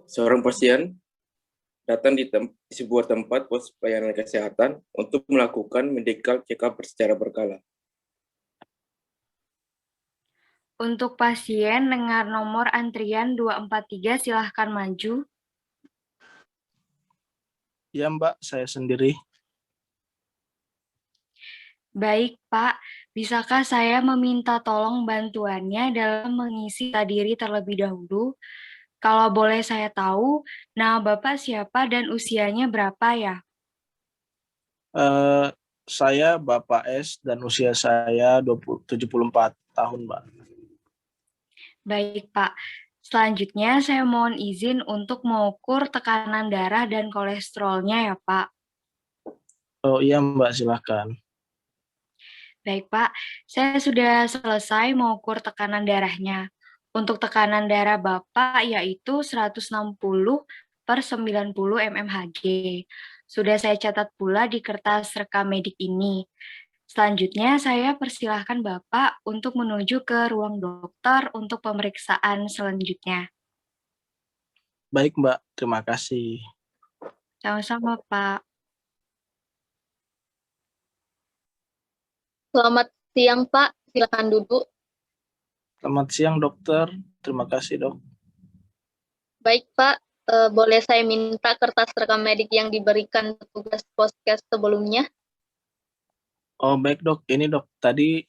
Seorang pasien datang di sebuah tempat pos pelayanan kesehatan untuk melakukan medical check-up secara berkala. Untuk pasien dengan nomor antrian 243, silahkan maju. Ya, Mbak, saya sendiri. Baik, Pak. Bisakah saya meminta tolong bantuannya dalam mengisi diri terlebih dahulu? Kalau boleh saya tahu, nama Bapak siapa dan usianya berapa ya? Saya Bapak S dan usia saya 74 tahun, Mbak. Baik, Pak. Selanjutnya, saya mohon izin untuk mengukur tekanan darah dan kolesterolnya ya, Pak. Oh iya, Mbak, silakan. Baik, Pak. Saya sudah selesai mengukur tekanan darahnya. Untuk tekanan darah Bapak yaitu 160/90 mmHg. Sudah saya catat pula di kertas rekam medik ini. Selanjutnya, saya persilahkan Bapak untuk menuju ke ruang dokter untuk pemeriksaan selanjutnya. Baik, Mbak, terima kasih. Sama-sama, Pak. Selamat siang, Pak. Silakan duduk. Selamat siang, dokter. Terima kasih, dok. Baik, Pak. Boleh saya minta kertas rekam medik yang diberikan petugas poskes sebelumnya? Oh, baik, dok. Ini, dok. Tadi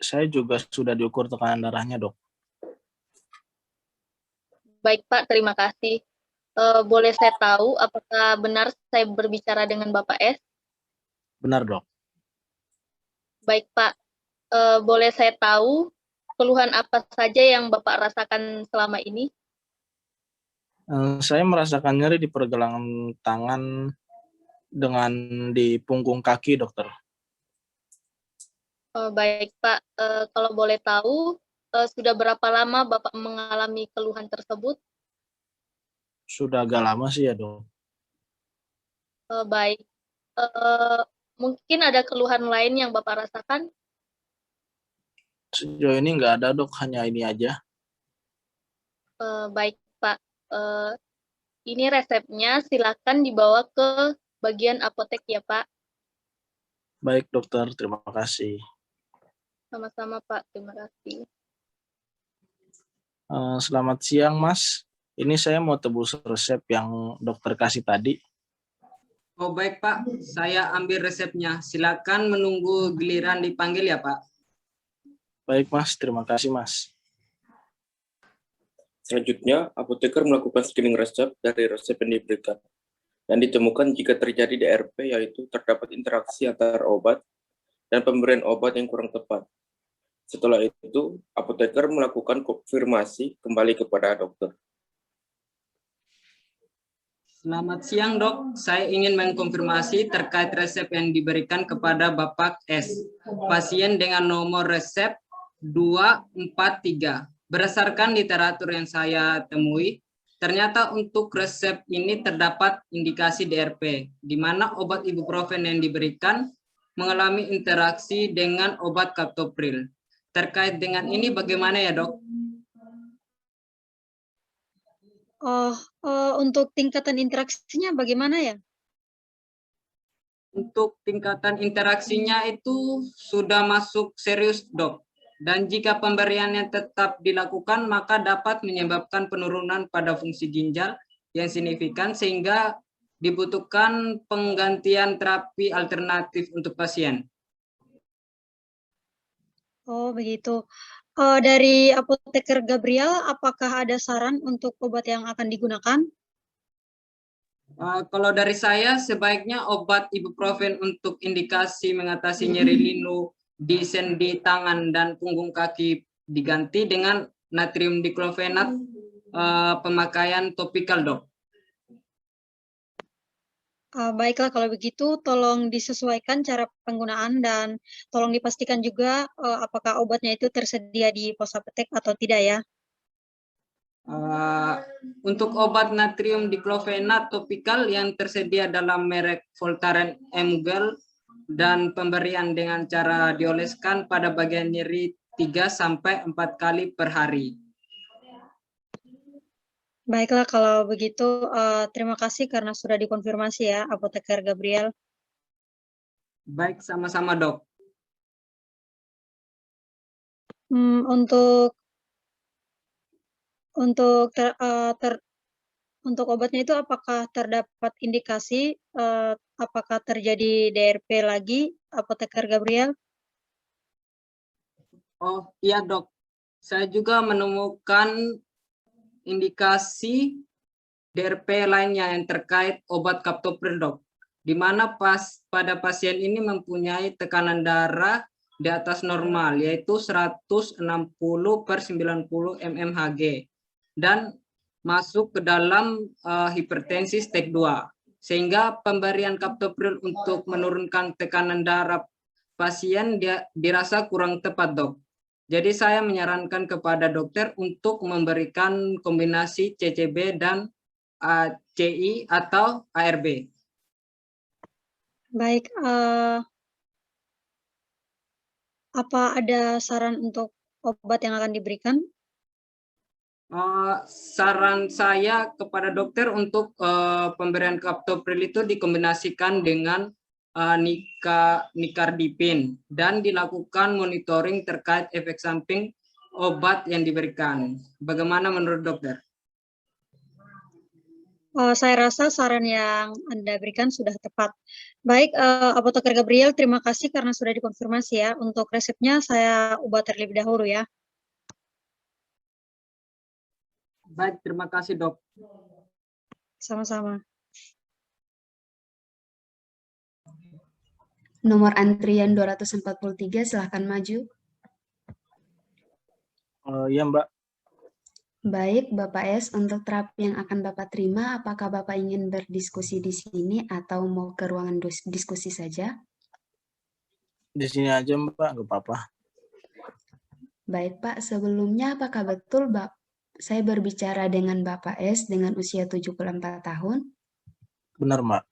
saya juga sudah diukur tekanan darahnya, dok. Baik, Pak. Terima kasih. Boleh saya tahu apakah benar saya berbicara dengan Bapak S? Benar, dok. Baik, Pak. Boleh saya tahu keluhan apa saja yang Bapak rasakan selama ini? Saya merasakan nyeri di pergelangan tangan dengan di punggung kaki, dokter. Baik, Pak. Kalau boleh tahu, sudah berapa lama Bapak mengalami keluhan tersebut? Sudah agak lama sih ya, dok. Baik. Mungkin ada keluhan lain yang Bapak rasakan? Sejauh ini nggak ada, dok. Hanya ini aja. Baik, Pak. Ini resepnya, silakan dibawa ke bagian apotek ya, Pak. Baik, dokter. Terima kasih. Sama-sama, Pak. Terima kasih. Selamat siang, Mas. Ini saya mau tebus resep yang dokter kasih tadi. Oh baik, Pak. Saya ambil resepnya. Silakan menunggu giliran dipanggil ya, Pak. Baik, Mas. Terima kasih, Mas. Selanjutnya, apoteker melakukan screening resep dari resep yang diberikan dan ditemukan jika terjadi DRP, yaitu terdapat interaksi antar obat dan pemberian obat yang kurang tepat. Setelah itu, apoteker melakukan konfirmasi kembali kepada dokter. Selamat siang, Dok. Saya ingin mengkonfirmasi terkait resep yang diberikan kepada Bapak S. Pasien dengan nomor resep 243. Berdasarkan literatur yang saya temui, ternyata untuk resep ini terdapat indikasi DRP, di mana obat ibuprofen yang diberikan mengalami interaksi dengan obat captopril. Terkait dengan ini bagaimana ya, Dok? Untuk tingkatan interaksinya bagaimana ya? Untuk tingkatan interaksinya itu sudah masuk serius, Dok. Dan jika pemberiannya tetap dilakukan, maka dapat menyebabkan penurunan pada fungsi ginjal yang signifikan sehingga dibutuhkan penggantian terapi alternatif untuk pasien. Oh, begitu. Dari apoteker Gabriel, apakah ada saran untuk obat yang akan digunakan? Kalau dari saya, sebaiknya obat ibuprofen untuk indikasi mengatasi nyeri linu di sendi tangan dan punggung kaki diganti dengan natrium diklofenat pemakaian topikal, Dok. Baiklah, kalau begitu tolong disesuaikan cara penggunaan dan tolong dipastikan juga apakah obatnya itu tersedia di pos apotek atau tidak ya. Untuk obat natrium diklofenat topikal yang tersedia dalam merek Voltaren Emgel dan pemberian dengan cara dioleskan pada bagian nyeri 3-4 kali per hari. Baiklah kalau begitu, terima kasih karena sudah dikonfirmasi ya, Apoteker Gabriel. Baik, sama-sama dok. Untuk untuk obatnya itu apakah terdapat indikasi apakah terjadi DRP lagi, Apoteker Gabriel? Oh iya dok, saya juga menemukan indikasi DRP lainnya yang terkait obat captopril dok, di mana pada pasien ini mempunyai tekanan darah di atas normal, yaitu 160/90 mmHg, dan masuk ke dalam hipertensi stage 2, sehingga pemberian captopril untuk menurunkan tekanan darah pasien dirasa kurang tepat dok. Jadi saya menyarankan kepada dokter untuk memberikan kombinasi CCB dan CI atau ARB. Baik, apa ada saran untuk obat yang akan diberikan? Saran saya kepada dokter untuk pemberian captopril itu dikombinasikan dengan nikardipin dan dilakukan monitoring terkait efek samping obat yang diberikan. Bagaimana menurut dokter? Saya rasa saran yang Anda berikan sudah tepat. Baik, Apoteker Gabriel, terima kasih karena sudah dikonfirmasi ya. Untuk resepnya saya ubah terlebih dahulu ya. Baik, terima kasih dok. Sama-sama. Nomor antrian 243, silahkan maju. Ya Mbak, Baik, Bapak S, untuk terapi yang akan Bapak terima, apakah Bapak ingin berdiskusi di sini atau mau ke ruangan diskusi saja? di sini aja Mbak, nggak apa-apa. Baik, Pak. Sebelumnya, apakah betul saya berbicara dengan Bapak S dengan usia 74 tahun? Benar Mbak.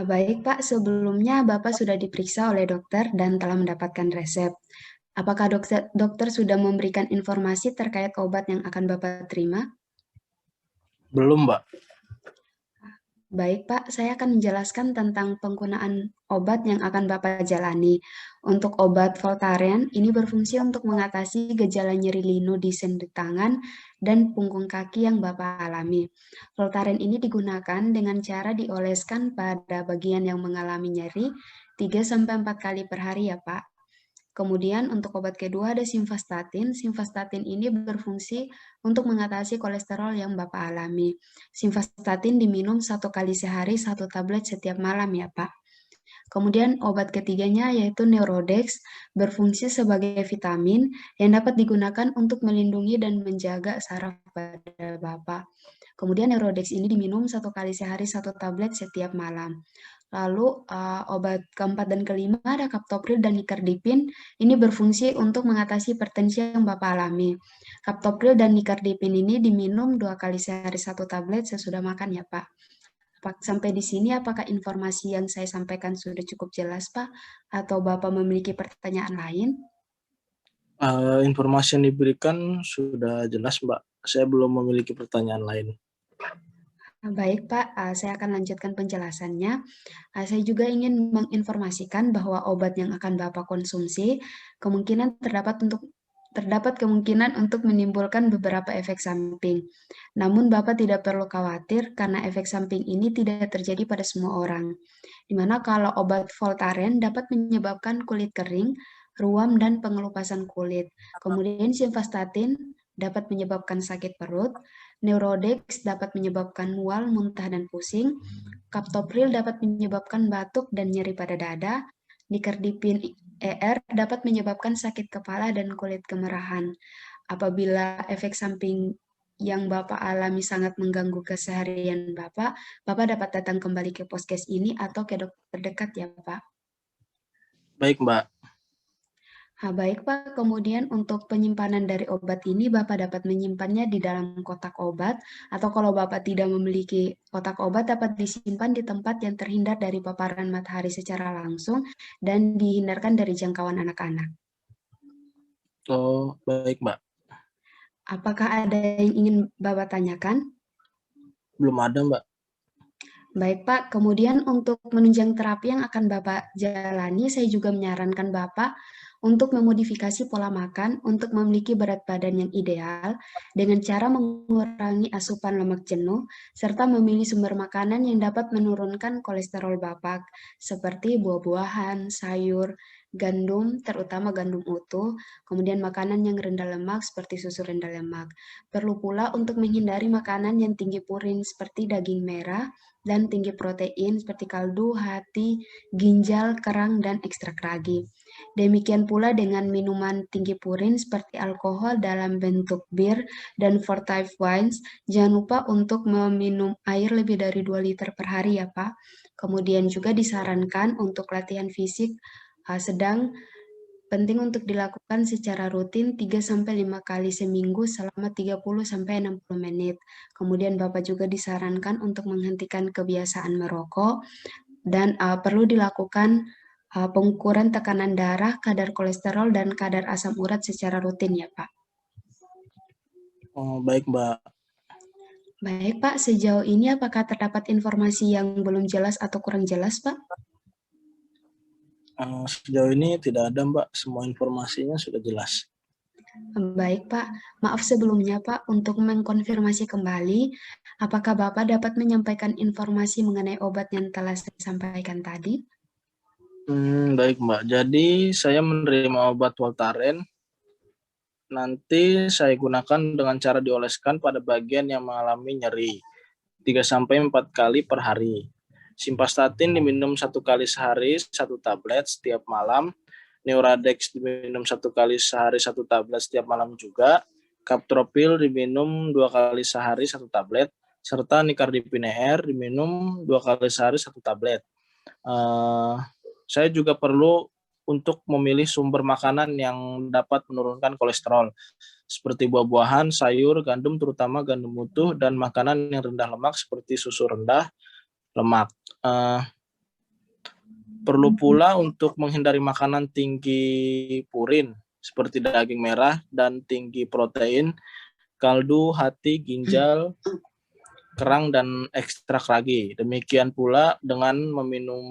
Baik, Pak. Sebelumnya, Bapak sudah diperiksa oleh dokter dan telah mendapatkan resep. Apakah dokter sudah memberikan informasi terkait obat yang akan Bapak terima? Belum Mbak. Baik, Pak. Saya akan menjelaskan tentang penggunaan obat yang akan Bapak jalani. Untuk obat Voltaren, ini berfungsi untuk mengatasi gejala nyeri linu di sendi tangan dan punggung kaki yang Bapak alami. Voltaren ini digunakan dengan cara dioleskan pada bagian yang mengalami nyeri 3-4 kali per hari ya, Pak. Kemudian untuk obat kedua ada simvastatin. Simvastatin ini berfungsi untuk mengatasi kolesterol yang Bapak alami. Simvastatin diminum 1 kali sehari 1 tablet setiap malam ya Pak. Kemudian obat ketiganya yaitu Neurodex, berfungsi sebagai vitamin yang dapat digunakan untuk melindungi dan menjaga saraf pada Bapak. Kemudian Neurodex ini diminum 1 kali sehari 1 tablet setiap malam. Lalu obat keempat dan kelima ada captopril dan nikardipin. Ini berfungsi untuk mengatasi hipertensi yang Bapak alami. Captopril dan nikardipin ini diminum 2 kali sehari 1 tablet sesudah makan ya Pak. Sampai di sini apakah informasi yang saya sampaikan sudah cukup jelas Pak? Atau Bapak memiliki pertanyaan lain? Informasi yang diberikan sudah jelas Mbak. Saya belum memiliki pertanyaan lain. Baik Pak, saya akan lanjutkan penjelasannya. Saya juga ingin menginformasikan bahwa obat yang akan Bapak konsumsi terdapat kemungkinan untuk menimbulkan beberapa efek samping. Namun Bapak tidak perlu khawatir karena efek samping ini tidak terjadi pada semua orang. Dimana kalau obat Voltaren dapat menyebabkan kulit kering, ruam, dan pengelupasan kulit. Kemudian simvastatin dapat menyebabkan sakit perut, Neurodex dapat menyebabkan mual, muntah, dan pusing, captopril dapat menyebabkan batuk dan nyeri pada dada, nikardipin ER dapat menyebabkan sakit kepala dan kulit kemerahan. Apabila efek samping yang Bapak alami sangat mengganggu keseharian Bapak dapat datang kembali ke poskes ini atau ke dokter terdekat ya Pak. Baik Mbak. Baik Pak, kemudian untuk penyimpanan dari obat ini Bapak dapat menyimpannya di dalam kotak obat atau kalau Bapak tidak memiliki kotak obat dapat disimpan di tempat yang terhindar dari paparan matahari secara langsung dan dihindarkan dari jangkauan anak-anak. Oh, baik Mbak. Apakah ada yang ingin Bapak tanyakan? Belum ada, Mbak. Baik, Pak. Kemudian untuk menunjang terapi yang akan Bapak jalani, saya juga menyarankan Bapak untuk memodifikasi pola makan untuk memiliki berat badan yang ideal dengan cara mengurangi asupan lemak jenuh serta memilih sumber makanan yang dapat menurunkan kolesterol Bapak seperti buah-buahan, sayur, gandum, terutama gandum utuh, kemudian makanan yang rendah lemak seperti susu rendah lemak. Perlu pula untuk menghindari makanan yang tinggi purin seperti daging merah dan tinggi protein seperti kaldu, hati, ginjal, kerang, dan ekstrak ragi. Demikian pula dengan minuman tinggi purin seperti alkohol dalam bentuk bir dan fortified wines. Jangan lupa untuk meminum air lebih dari 2 liter per hari ya Pak. Kemudian juga disarankan untuk latihan fisik sedang penting untuk dilakukan secara rutin 3-5 kali seminggu selama 30-60 menit. Kemudian Bapak juga disarankan untuk menghentikan kebiasaan merokok dan perlu dilakukan pengukuran tekanan darah, kadar kolesterol, dan kadar asam urat secara rutin ya Pak. Oh, baik, Mbak. Baik Pak, sejauh ini apakah terdapat informasi yang belum jelas atau kurang jelas Pak? Sejauh ini tidak ada, Mbak. Semua informasinya sudah jelas. Baik Pak, maaf sebelumnya Pak untuk mengkonfirmasi kembali, apakah Bapak dapat menyampaikan informasi mengenai obat yang telah saya sampaikan tadi? Baik, Mbak. Jadi saya menerima obat Voltaren. Nanti saya gunakan dengan cara dioleskan pada bagian yang mengalami nyeri 3-4 kali per hari. Simvastatin diminum 1 kali sehari 1 tablet setiap malam. Neuradex diminum 1 kali sehari 1 tablet setiap malam juga. Captropil diminum 2 kali sehari 1 tablet. Serta Nicardipine Air diminum 2 kali sehari 1 tablet. Saya juga perlu untuk memilih sumber makanan yang dapat menurunkan kolesterol, seperti buah-buahan, sayur, gandum, terutama gandum utuh, dan makanan yang rendah lemak seperti susu rendah lemak. Perlu pula untuk menghindari makanan tinggi purin, seperti daging merah dan tinggi protein, kaldu, hati, ginjal, kerang, dan ekstrak ragi. Demikian pula dengan meminum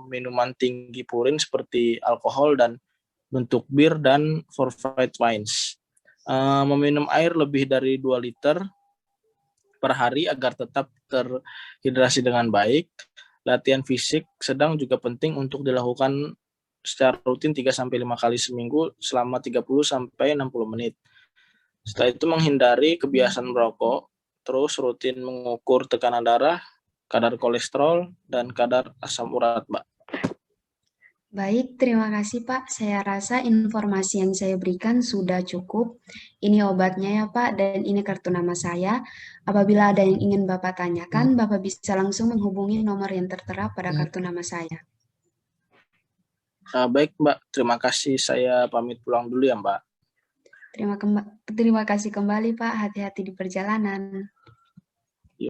minuman tinggi purin seperti alkohol dan bentuk bir dan fortified wines. Meminum air lebih dari 2 liter per hari agar tetap terhidrasi dengan baik. Latihan fisik sedang juga penting untuk dilakukan secara rutin 3-5 kali seminggu selama 30-60 menit. Setelah itu menghindari kebiasaan merokok, terus rutin mengukur tekanan darah, kadar kolesterol, dan kadar asam urat, Mbak. Baik, terima kasih Pak. Saya rasa informasi yang saya berikan sudah cukup. Ini obatnya ya Pak, dan ini kartu nama saya. Apabila ada yang ingin Bapak tanyakan, Bapak bisa langsung menghubungi nomor yang tertera pada kartu nama saya. Baik Mbak, terima kasih. Saya pamit pulang dulu ya Mbak. Terima kasih kembali Pak, hati-hati di perjalanan.